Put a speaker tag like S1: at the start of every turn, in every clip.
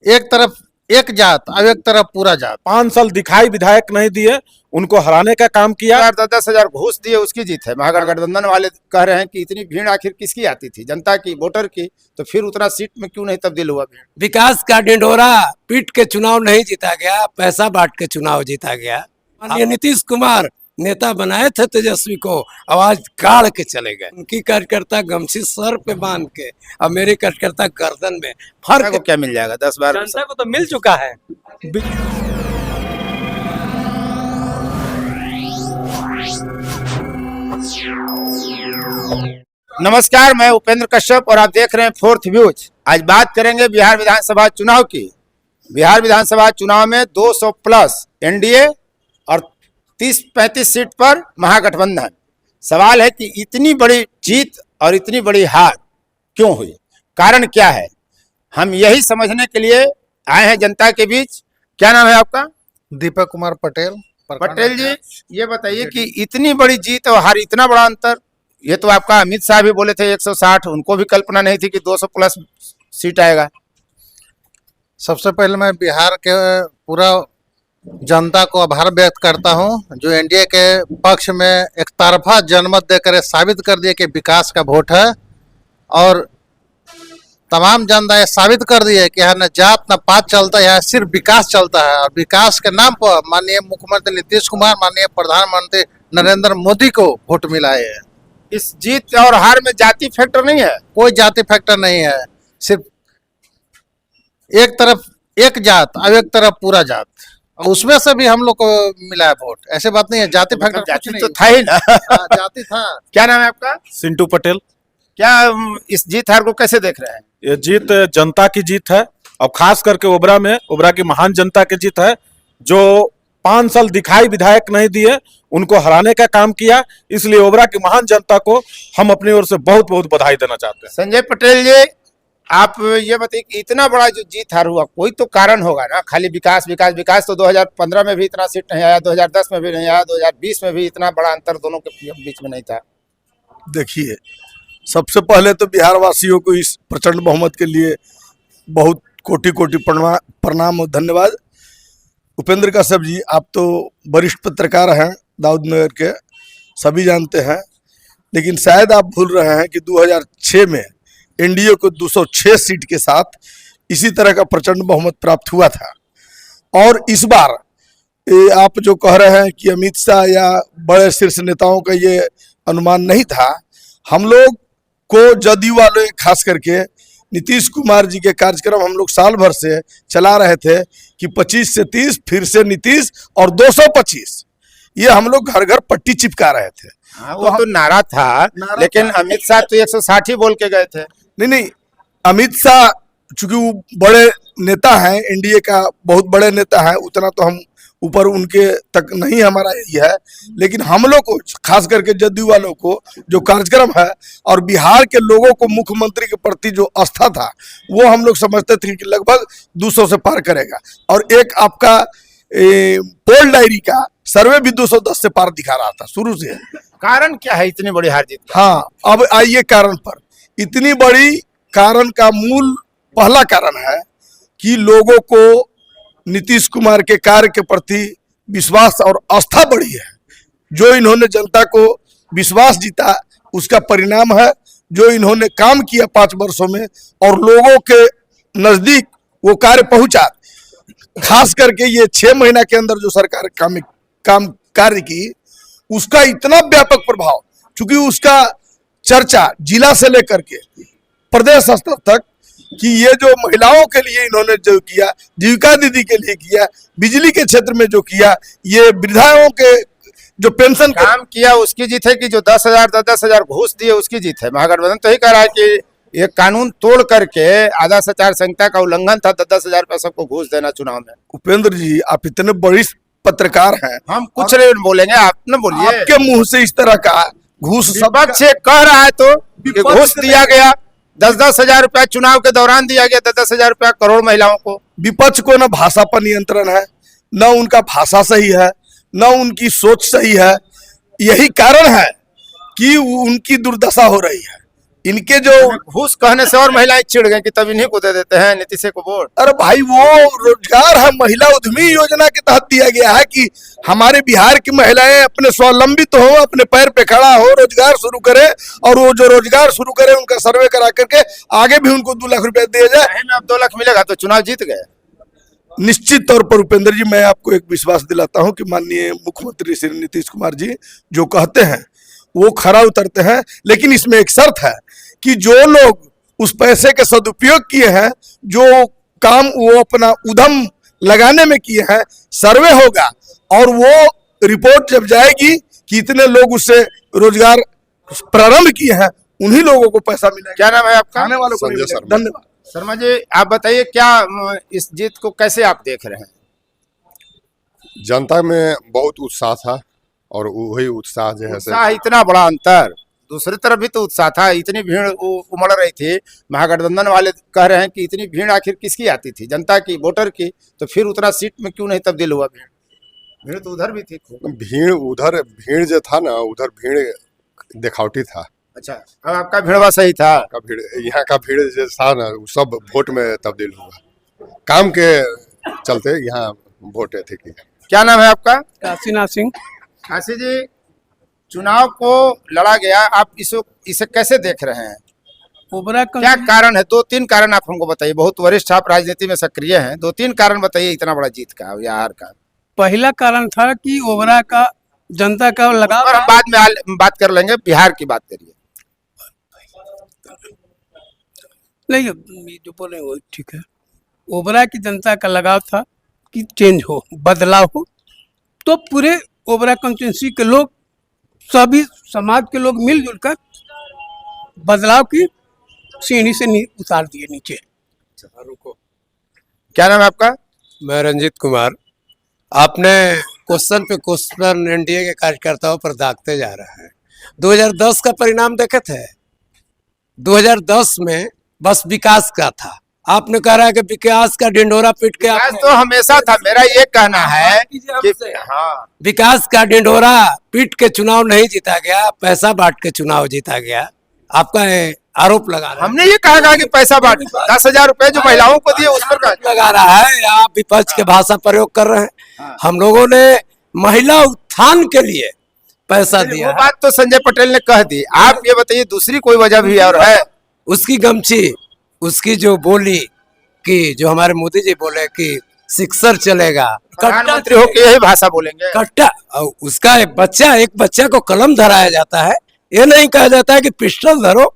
S1: एक तरफ एक जात और एक तरफ पूरा जात।
S2: 5 साल दिखाई विधायक नहीं दिए, उनको हराने का काम किया।
S3: 10,000 घूस दिए, उसकी जीत है। महागठबंधन वाले कह रहे हैं कि इतनी भीड़ आखिर किसकी आती थी, जनता की, वोटर की, तो फिर उतना सीट में क्यों नहीं तब्दील हुआ भीड़?
S4: विकास का ढिंढोरा पीट के चुनाव नहीं जीता गया, पैसा बांट के चुनाव जीता गया। माननीय नीतीश कुमार नेता बनाए थे तेजस्वी को, आवाज काढ़ के चले गए। उनकी कार्यकर्ता गमछी सर पे बांध के और मेरे कार्यकर्ता गर्दन में।
S3: जनता को क्या मिल जाएगा? 10-12
S4: जनता को तो मिल चुका है।
S3: नमस्कार, मैं उपेंद्र कश्यप और आप देख रहे हैं फोर्थ व्यूज। आज बात करेंगे बिहार विधानसभा चुनाव की। बिहार विधानसभा चुनाव में 200 प्लस एनडीए और 30-35 सीट पर महागठबंधन। सवाल है कि इतनी बड़ी जीत और इतनी बड़ी हार क्यों हुई, कारण क्या है? हम यही समझने के लिए आए हैं जनता के बीच। क्या नाम है आपका?
S1: दीपक कुमार पटेल।
S3: पटेल जी, ये बताइए कि इतनी बड़ी जीत और हार, इतना बड़ा अंतर। ये तो आपका अमित शाह भी बोले थे 160, उनको भी कल्पना नहीं थी कि 200 प्लस सीट आएगा।
S1: सबसे पहले मैं बिहार के पूरा जनता को आभार व्यक्त करता हूं, जो एनडीए के पक्ष में एक तरफा जनमत देकर ये साबित कर दिए कि विकास का वोट है। और तमाम जनता ये साबित कर दी है कि यहाँ न जात न पात चलता है, यहाँ सिर्फ विकास चलता है। और विकास के नाम पर माननीय मुख्यमंत्री नीतीश कुमार, माननीय प्रधानमंत्री नरेंद्र मोदी को वोट मिला है।
S3: इस जीत और हार में जाति फैक्टर नहीं है?
S1: कोई जाति फैक्टर नहीं है, सिर्फ एक तरफ एक जात और एक तरफ पूरा जात, और उसमें से भी हम लोग को मिला है वोट। ऐसे बात नहीं है, जाति फैक्टर
S3: जाति तो था ही ना।
S1: जाति था।
S3: क्या नाम है आपका?
S2: सिंटू पटेल।
S3: क्या इस जीत हार को कैसे देख रहे हैं?
S2: ये जीत जनता की जीत है, और खास करके ओबरा की महान जनता की जीत है, जो 5 साल दिखाई विधायक नहीं दिए, उनको हराने का काम किया। इसलिए ओबरा की महान जनता को हम अपनी ओर से बहुत बहुत बधाई देना चाहते हैं।
S3: संजय पटेल जी, आप ये बताइए कि इतना बड़ा जो जीत हार हुआ, कोई तो कारण होगा ना? खाली विकास विकास विकास तो 2015 में भी इतना सीट नहीं आया, 2010 में भी नहीं आया, 2020 में भी इतना बड़ा अंतर दोनों के बीच में नहीं था।
S5: देखिए, सबसे पहले तो बिहार वासियों को इस प्रचंड बहुमत के लिए बहुत कोटि कोटि प्रणाम और धन्यवाद। उपेंद्र कश्यप जी, आप तो वरिष्ठ पत्रकार हैं, दाऊदनगर के, सभी जानते हैं। लेकिन शायद आप भूल रहे हैं कि 2006 में एनडीए को 206 सीट के साथ इसी तरह का प्रचंड बहुमत प्राप्त हुआ था। और इस बार आप जो कह रहे हैं कि अमित शाह या बड़े शीर्ष नेताओं का ये अनुमान नहीं था, हम लोग को जदयू वालों खास करके नीतीश कुमार जी के कार्यक्रम हम लोग साल भर से चला रहे थे कि 25 से 30, फिर से नीतीश और 225, ये हम लोग घर घर पट्टी चिपका रहे थे।
S3: हाँ, वो तो नारा था, लेकिन अमित शाह तो 160 ही बोल के गए थे।
S5: नहीं, अमित शाह चूंकि वो बड़े नेता हैं, एनडीए का बहुत बड़े नेता है, उतना तो हम ऊपर उनके तक नहीं हमारा ये है। लेकिन हम लोग को, खास करके जदयू वालों को जो कार्यक्रम है और बिहार के लोगों को मुख्यमंत्री के प्रति जो आस्था था, वो हम लोग समझते थे कि लगभग 200 से पार करेगा। और एक आपका पोल डायरी का सर्वे भी 210 से पार दिखा रहा था शुरू से।
S3: कारण क्या है इतनी बड़ी हार जीत?
S5: हाँ, अब आइए कारण पर। इतनी बड़ी कारण का मूल पहला कारण है कि लोगों को नीतीश कुमार के कार्य के प्रति विश्वास और आस्था बढ़ी है। जो इन्होंने जनता को विश्वास जीता, उसका परिणाम है जो इन्होंने काम किया 5 वर्षों में, और लोगों के नजदीक वो कार्य पहुंचा। खास करके ये 6 महीना के अंदर जो सरकार काम कार्य की, उसका इतना व्यापक प्रभाव, चूंकि उसका चर्चा जिला से लेकर के प्रदेश स्तर तक कि ये जो महिलाओं के लिए इन्होंने जो किया, जीविका दीदी के लिए किया, बिजली के क्षेत्र में जो किया, ये वृद्धाओं के जो पेंशन
S3: काम किया, उसकी जीत है कि जो 10,000 घूस दिए उसकी जीत है? महागठबंधन तो ही कह रहा है कि ये कानून तोड़ करके आदर्श आचार संहिता का उल्लंघन था, 10,000 रुपया सबको घूस देना चुनाव में।
S5: उपेंद्र जी, आप इतने बड़े पत्रकार हैं,
S3: हम कुछ नहीं बोलेंगे, आप न बोलिए।
S5: आपके मुंह से इस तरह का घूस
S3: सबक से कह रहा है तो कि घूस दिया गया, 10-10 हजार रुपया चुनाव के दौरान दिया गया, 10-10 हजार रुपया करोड़ महिलाओं को।
S5: विपक्ष को न भाषा पर नियंत्रण है, न उनका भाषा सही है, न उनकी सोच सही है। यही कारण है कि उनकी दुर्दशा हो रही है। इनके जो
S3: घूस कहने से और महिलाएं चिढ़ गई कि तब इन्हीं को दे देते हैं नीतीश को वोट।
S5: अरे भाई वो रोजगार है महिला उद्यमी योजना के तहत दिया गया है कि हमारे बिहार की महिलाएं अपने स्वावलंबित हो, अपने पैर पे खड़ा हो, रोजगार शुरू करे, और वो जो रोजगार शुरू करे उनका सर्वे करा करके आगे भी उनको 2 लाख रुपए दिया जाए।
S3: में अब 2 लाख मिलेगा तो चुनाव जीत गए।
S5: निश्चित तौर पर उपेंद्र जी, मैं आपको एक विश्वास दिलाता हूं कि माननीय मुख्यमंत्री श्री नीतीश कुमार जी जो कहते हैं वो खरा उतरते हैं। लेकिन इसमें एक शर्त है कि जो लोग उस पैसे के सदुपयोग किए हैं, जो काम वो अपना उद्यम लगाने में किए हैं, सर्वे होगा और वो रिपोर्ट जब जाएगी कि इतने लोग उससे रोजगार प्रारंभ किए हैं, उन्हीं लोगों को पैसा मिलेगा।
S3: क्या नाम है आपका?
S5: आने वालों को नहीं
S6: संजय
S5: मिलेगा। धन्यवाद।
S3: शर्मा जी, आप बताइए क्या इस जीत को कैसे आप देख रहे हैं?
S6: जनता में बहुत उत्साह था और वही उत्साह जो है
S3: उत्साह, इतना बड़ा अंतर। दूसरी तरफ भी तो उत्साह था, इतनी भीड़ उमड़ रही थी। महागठबंधन वाले कह रहे हैं कि इतनी भीड़ आखिर किसकी आती थी, जनता की, वोटर की, तो फिर उतना सीट में क्यों नहीं तब्दील हुआ भीड़? भीड़ तो उधर भी थी खूब।
S6: भीड़ जो था ना, उधर भीड़ दिखावटी था।
S3: अच्छा, अब आपका भीड़वा सही था?
S6: का भीड़, यहाँ का भीड़ जो था ना, वो सब वोट में तब्दील हुआ। काम के चलते यहाँ वोट थे की।
S3: क्या नाम है आपका?
S7: काशीनाथ सिंह।
S3: काशी जी, चुनाव को लड़ा गया, आप इसे कैसे देख रहे हैं?
S7: ओबरा
S3: क्या कारण है? 2-3 कारण आप हमको बताइए। बहुत वरिष्ठ आप राजनीति में सक्रिय हैं, 2-3 कारण बताइए इतना बड़ा जीत का या हार का।
S7: पहला कारण था कि ओबरा का जनता का लगाव,
S3: और हम बाद में बात कर लेंगे, बिहार की बात करिए।
S7: नहीं ये जो बोले वो ठीक है। ओबरा की जनता का लगाव था कि चेंज हो, बदलाव हो, तो पूरे ओबरा कंस्टिट्यूंसी के लोग, सभी समाज के लोग मिलजुल कर बदलाव की सीढ़ी से उतार दिए नीचे।
S3: क्या नाम है आपका?
S4: मैं रंजीत कुमार। आपने क्वेश्चन पे क्वेश्चन एनडीए के कार्यकर्ताओं पर दागते जा रहे हैं। 2010 का परिणाम देखे थे? 2010 में बस विकास का था। आपने कह रहा है कि विकास का ढिंढोरा पीट के
S3: विकास
S4: आपने,
S3: तो हमेशा था। मेरा ये कहना है कि हाँ,
S4: विकास का ढिंढोरा पीट के चुनाव नहीं जीता गया, पैसा बांट के चुनाव जीता गया। आपका ये आरोप लगा रहा है।
S3: हमने ये कहा कि पैसा बांट 10,000 रुपए जो महिलाओं को दिए उस पर
S4: लगा रहा है। आप विपक्ष के भाषा प्रयोग कर रहे हैं। हम लोगों ने महिला उत्थान के लिए पैसा दिया
S3: वो
S4: है।
S3: बात तो संजय पटेल ने कह दी। आप ये बताइए दूसरी कोई वजह भी और है?
S4: उसकी गमछी, उसकी जो बोली कि जो हमारे मोदी जी बोले कि सिक्सर चलेगा,
S3: प्रधानमंत्री होकर यही भाषा बोलेंगे।
S4: कट्टा, और उसका एक बच्चा को कलम धराया जाता है, ये नहीं कहा जाता है कि पिस्टल धरो।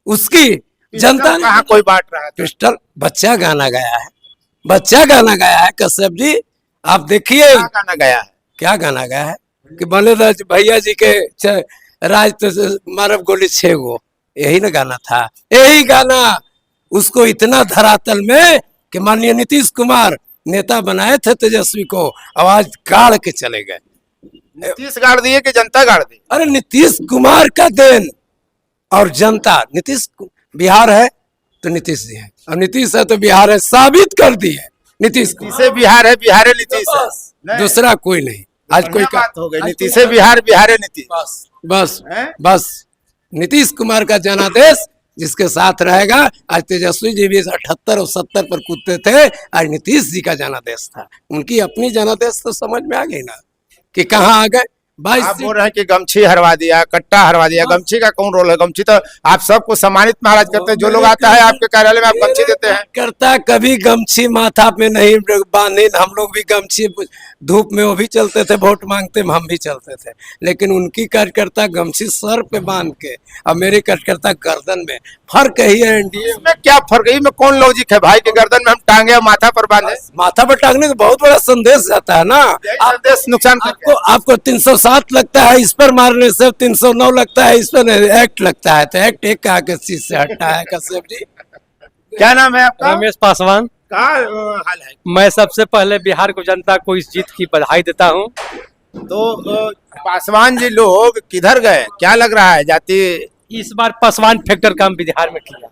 S4: उसकी जनता ने
S3: कहाँ कोई बांट रहा है?
S4: पिस्टल, बच्चा गाना गाया है, बच्चा गाना गाया है। कश्यप जी आप देखिए
S3: क्या गाना गया है?
S4: क्या गाना गाया है कि बने भैया जी के राज तो मारब गोली 6 गो, यही ना गाना था। यही गाना उसको इतना धरातल में कि माननीय नीतीश कुमार नेता बनाए थे तेजस्वी को, आवाज गाड़ के चले गए।
S3: नीतीश गाड़ दिए कि जनता गाड़ दी?
S4: अरे नीतीश कुमार का देन और जनता। नीतीश बिहार है तो नीतीश जी है, और नीतीश है तो बिहार है, साबित कर दी है नीतीश कुमार।
S3: नीतीश बिहार है, बिहार है नीतीश है। नहीं,
S4: दूसरा कोई नहीं। आज कोई
S3: बढ़िया बात हो गई।
S4: आज
S3: नीतीश
S4: कोई-
S3: है बिहार, बिहार है नीतीश।
S4: बस बस
S3: हैं?
S4: बस नीतीश कुमार का जनादेश जिसके साथ रहेगा। आज तेजस्वी जी भी 78 और 70 पर कूदते थे, आज नीतीश जी का जनादेश था। उनकी अपनी जनादेश तो समझ में आ गई ना कि कहाँ आ गए। 22
S3: आप बोल रहे हैं कि गमछी हरवा दिया, कट्टा हरवा दिया। गमछी का कौन रोल है? गमछी तो आप सबको सम्मानित महाराज करते हैं। जो लोग आता है आपके कार्यालय में आप गमछी देते हैं।
S4: करता कभी गमछी माथा पे नहीं बांधे। हम लोग भी गमछी धूप में वो भी चलते थे, वोट मांगते हम भी चलते थे, लेकिन उनकी कार्यकर्ता गमछी सर पे बांध के, और मेरे कार्यकर्ता गर्दन में। फर्क यही है एनडीए
S3: इसमें क्या फर्क है? में कौन लॉजिक है भाई कि गर्दन में हम टांगे और माथा पर बांधे?
S4: माथा पर टांगने से बहुत बड़ा संदेश जाता है ना।
S3: देश नुकसान
S4: आपको 307 लगता है, इस पर मारने से 309 लगता है, इस पर एक्ट लगता है, तो एक्ट एक का किस चीज से हटता है? कश्यप जी,
S3: क्या नाम है आपका?
S8: रमेश पासवान।
S3: क्या हाल है?
S8: मैं सबसे पहले बिहार को जनता को इस जीत की बधाई देता हूं।
S3: तो पासवान जी लोग किधर गए? क्या लग रहा है जाति?
S8: इस बार पासवान फैक्टर काम बिहार में किया।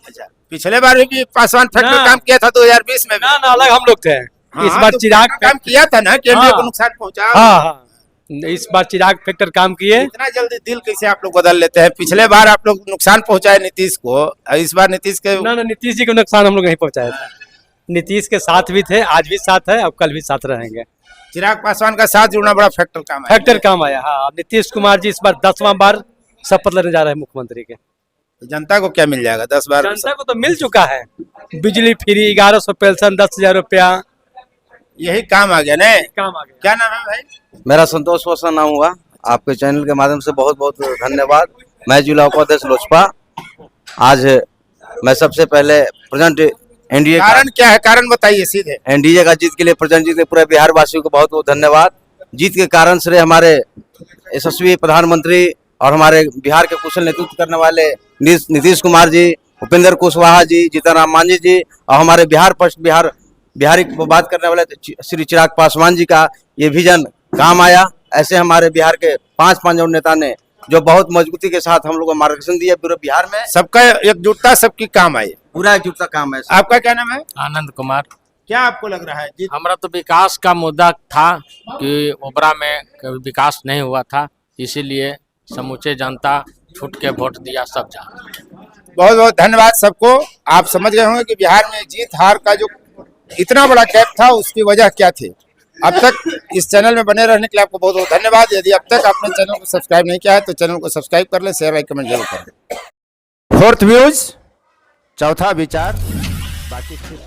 S3: अच्छा, पिछले बार भी पासवान फैक्टर
S8: ना।
S3: काम किया था 2020 में भी।
S8: ना अलग हम लोग थे। इस बार
S3: तो
S8: चिराग
S3: काम किया था ना, केंद्र
S8: हाँ।
S3: को नुकसान पहुंचा।
S8: हाँ हाँ इस बार चिराग फैक्टर काम किए।
S3: इतना जल्दी दिल कैसे आप लोग बदल लेते हैं? पिछले बार आप लोग नुकसान पहुंचाए नीतीश को, और इस बार नीतीश के
S8: ना नीतीश जी को नुकसान हम लोग नहीं पहुंचाया था। नीतीश के साथ भी थे, आज भी साथ है, अब कल भी साथ रहेंगे।
S3: चिराग पासवान का साथ जुड़ना बड़ा फैक्टर काम है।
S8: फैक्टर काम आया। हाँ, नीतीश कुमार जी इस बार 10वां बार शपथ लेने जा रहे हैं मुख्यमंत्री के।
S3: जनता को क्या मिल जाएगा 10 बार?
S8: जनता को तो मिल चुका है, बिजली फ्री, 1100 पेंशन, 10,000 रुपया,
S3: यही काम आ गया ने।
S8: काम आ गया।
S3: क्या नाम है भाई?
S9: मेरा संतोष वोसा नाम हुआ। आपके चैनल के माध्यम से बहुत बहुत धन्यवाद। मैं जिला उपाध्यक्ष लोजपा। आज मैं सबसे पहले प्रेजेंट एनडीए
S3: कारण क्या है? कारण बताइए सीधे।
S9: एनडीए का जीत के लिए प्रेजेंट जीत के पूरे बिहार वासियों को बहुत बहुत धन्यवाद। जीत के कारण से हमारे यशस्वी प्रधानमंत्री और हमारे बिहार के कुशल नेतृत्व करने वाले नीतीश कुमार जी, उपेंद्र कुशवाहा जी, जीतन राम मांझी जी और हमारे बिहारी को बात करने वाले श्री चिराग पासवान जी का ये विजन काम आया। ऐसे हमारे बिहार के 5 और नेता ने जो बहुत मजबूती के साथ हम लोग को मार्गदर्शन दिया पूरे बिहार में।
S3: सबका एकजुटता सबकी काम आई।
S9: पूरा एकजुट का काम है।
S3: आपका क्या नाम है?
S10: आनंद कुमार।
S3: क्या आपको लग रहा है जीत?
S10: हमारा तो विकास का मुद्दा था कि ओबरा में कभी विकास नहीं हुआ था, इसीलिए समूचे जनता छूट के वोट दिया सब जहाँ।
S3: बहुत बहुत धन्यवाद सबको। आप समझ गए होंगे कि बिहार में जीत हार का जो इतना बड़ा गैप था उसकी वजह क्या थी। अब तक इस चैनल में बने रहने के लिए आपको बहुत बहुत धन्यवाद। यदि अब तक आपने चैनल को सब्सक्राइब नहीं किया है तो चैनल को सब्सक्राइब कर ले, शेयर लाइक कमेंट जरूर करें। फोर्थ व्यूज, चौथा विचार, बाकी फिर